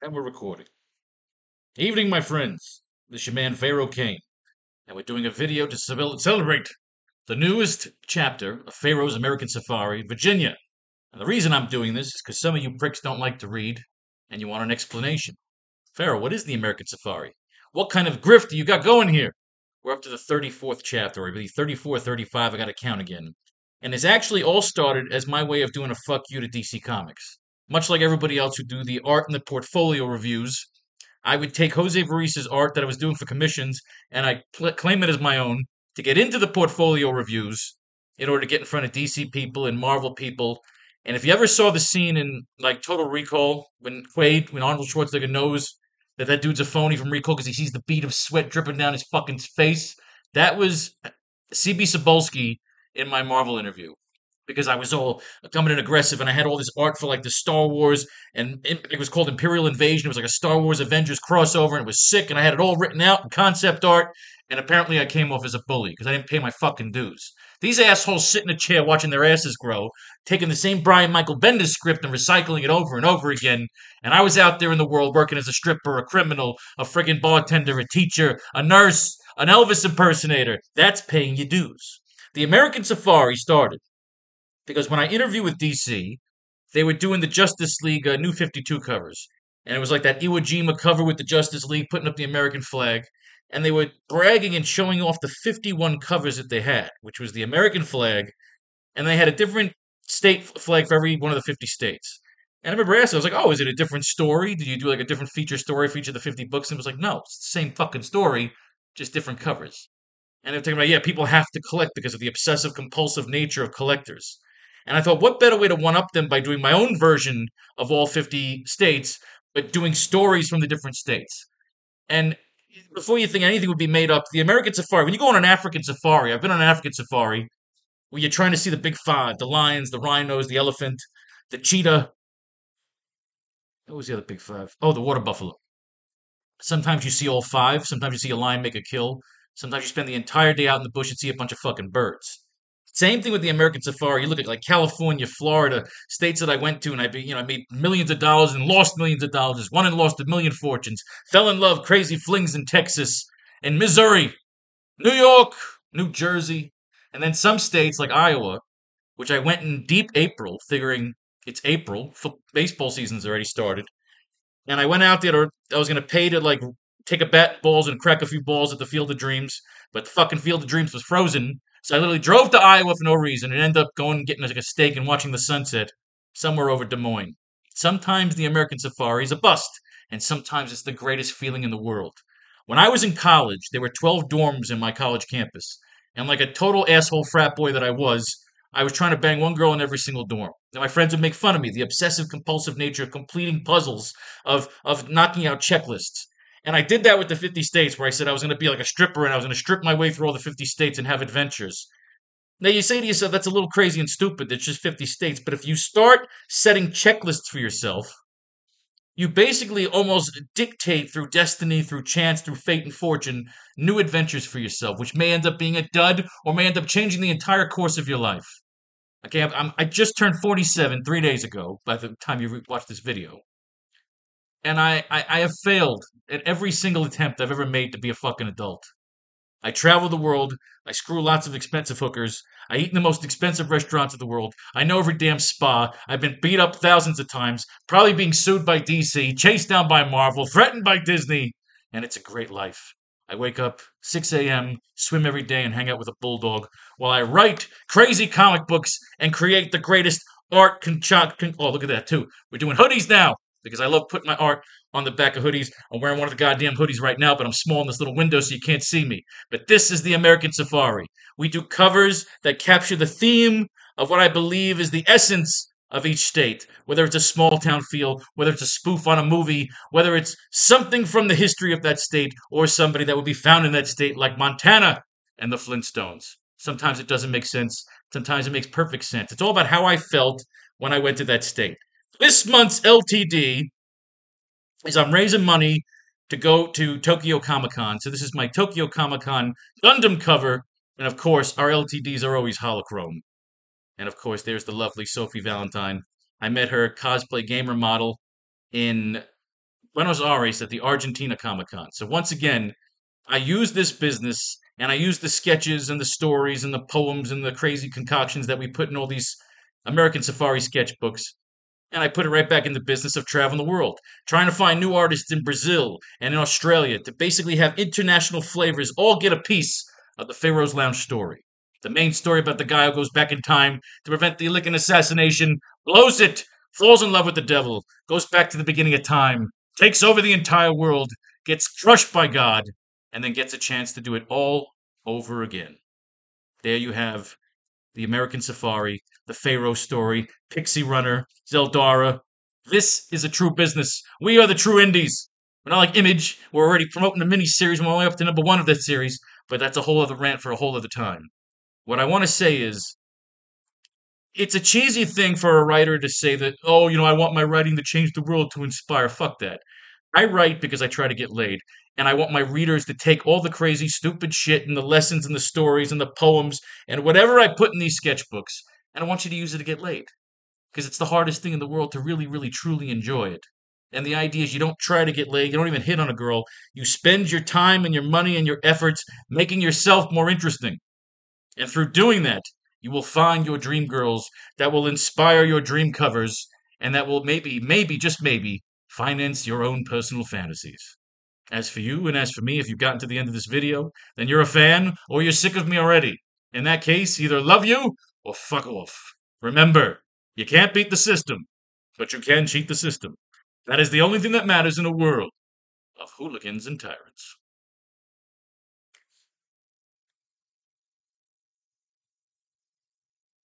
And we're recording. Evening, my friends. This is your man Pharaoh Kane, and we're doing a video to celebrate the newest chapter of Pharaoh's American Safari, Virginia. And the reason I'm doing this is because some of you pricks don't like to read, and you want an explanation. Pharaoh, what is the American Safari? What kind of grift do you got going here? We're up to the 34th chapter, or I believe 34, 35, I gotta count again. And it's actually all started as my way of doing a fuck you to DC Comics. Much like everybody else who do the art and the portfolio reviews, I would take Jose Varis's art that I was doing for commissions and I claim it as my own to get into the portfolio reviews in order to get in front of DC people and Marvel people. And if you ever saw the scene in like Total Recall when Arnold Schwarzenegger knows that that dude's a phony from Recall because he sees the bead of sweat dripping down his fucking face, that was CB Cebulski in my Marvel interview because I was all coming in aggressive and I had all this art for like the Star Wars and it was called Imperial Invasion. It was like a Star Wars Avengers crossover and it was sick and I had it all written out in concept art. And apparently I came off as a bully because I didn't pay my fucking dues. These assholes sit in a chair watching their asses grow, taking the same Brian Michael Bendis script and recycling it over and over again. And I was out there in the world working as a stripper, a criminal, a friggin' bartender, a teacher, a nurse, an Elvis impersonator. That's paying your dues. The American Safari started because when I interviewed with DC, they were doing the Justice League New 52 covers. And it was like that Iwo Jima cover with the Justice League putting up the American flag. And they were bragging and showing off the 51 covers that they had, which was the American flag. And they had a different state flag for every one of the 50 states. And I remember asking, I was like, oh, is it a different story? Did you do like a different feature story for each of the 50 books? And it was like, no, it's the same fucking story, just different covers. And they're talking about, yeah, people have to collect because of the obsessive compulsive nature of collectors. And I thought, what better way to one up them by doing my own version of all 50 states, but doing stories from the different states? And before you think anything would be made up, the American safari, when you go on an African safari, I've been on an African safari where you're trying to see the big five, the lions, the rhinos, the elephant, the cheetah. What was the other big five? Oh, the water buffalo. Sometimes you see all five. Sometimes you see a lion make a kill. Sometimes you spend the entire day out in the bush and see a bunch of fucking birds. Same thing with the American safari. You look at like California, Florida, states that I went to, and I made millions of dollars and lost millions of dollars. Won and lost a million fortunes. Fell in love, crazy flings in Texas, in Missouri, New York, New Jersey, and then some states like Iowa, which I went in deep April, figuring it's April, baseball season's already started, and I went out there. I was gonna pay to like take a bat and balls and crack a few balls at the Field of Dreams, but the fucking Field of Dreams was frozen. So I literally drove to Iowa for no reason and ended up going and getting like a steak and watching the sunset somewhere over Des Moines. Sometimes the American safari is a bust, and sometimes it's the greatest feeling in the world. When I was in college, there were 12 dorms in my college campus, and like a total asshole frat boy that I was trying to bang one girl in every single dorm. And my friends would make fun of me, the obsessive compulsive nature of completing puzzles, of knocking out checklists. And I did that with the 50 states where I said I was going to be like a stripper and I was going to strip my way through all the 50 states and have adventures. Now you say to yourself, that's a little crazy and stupid. It's just 50 states. But if you start setting checklists for yourself, you basically almost dictate through destiny, through chance, through fate and fortune, new adventures for yourself, which may end up being a dud or may end up changing the entire course of your life. Okay, I just turned 47 3 days ago by the time you watch this video. And I have failed at every single attempt I've ever made to be a fucking adult. I travel the world. I screw lots of expensive hookers. I eat in the most expensive restaurants in the world. I know every damn spa. I've been beat up thousands of times, probably being sued by DC, chased down by Marvel, threatened by Disney, and it's a great life. I wake up 6 a.m., swim every day, and hang out with a bulldog while I write crazy comic books and create the greatest art. Oh, look at that, too. We're doing hoodies now because I love putting my art on the back of hoodies. I'm wearing one of the goddamn hoodies right now, but I'm small in this little window so you can't see me. But this is the American Safari. We do covers that capture the theme of what I believe is the essence of each state, whether it's a small town feel, whether it's a spoof on a movie, whether it's something from the history of that state or somebody that would be found in that state, like Montana and the Flintstones. Sometimes it doesn't make sense. Sometimes it makes perfect sense. It's all about how I felt when I went to that state. This month's LTD is I'm raising money to go to Tokyo Comic Con. So this is my Tokyo Comic Con Gundam cover. And of course, our LTDs are always holochrome. And of course, there's the lovely Sophie Valentine. I met her cosplay gamer model in Buenos Aires at the Argentina Comic Con. So once again, I use this business and I use the sketches and the stories and the poems and the crazy concoctions that we put in all these American Safari sketchbooks, and I put it right back in the business of traveling the world, trying to find new artists in Brazil and in Australia to basically have international flavors all get a piece of the Pharaoh's Lounge story. The main story about the guy who goes back in time to prevent the Lincoln assassination, blows it, falls in love with the devil, goes back to the beginning of time, takes over the entire world, gets crushed by God, and then gets a chance to do it all over again. There you have the American Safari, the Pharaoh story, Pixie Runner, Zeldara. This is a true business. We are the true indies. We're not like Image. We're already promoting the mini-series. We're only up to number 1 of that series, but that's a whole other rant for a whole other time. What I want to say is, it's a cheesy thing for a writer to say that, oh, I want my writing to change the world to inspire. Fuck that. I write because I try to get laid, and I want my readers to take all the crazy, stupid shit and the lessons and the stories and the poems and whatever I put in these sketchbooks, and I want you to use it to get laid. Because it's the hardest thing in the world to really, really, truly enjoy it. And the idea is you don't try to get laid, you don't even hit on a girl. You spend your time and your money and your efforts making yourself more interesting. And through doing that, you will find your dream girls that will inspire your dream covers and that will maybe, just maybe, finance your own personal fantasies. As for you and as for me, if you've gotten to the end of this video, then you're a fan or you're sick of me already. In that case, either love you or fuck off. Remember, you can't beat the system, but you can cheat the system. That is the only thing that matters in a world of hooligans and tyrants.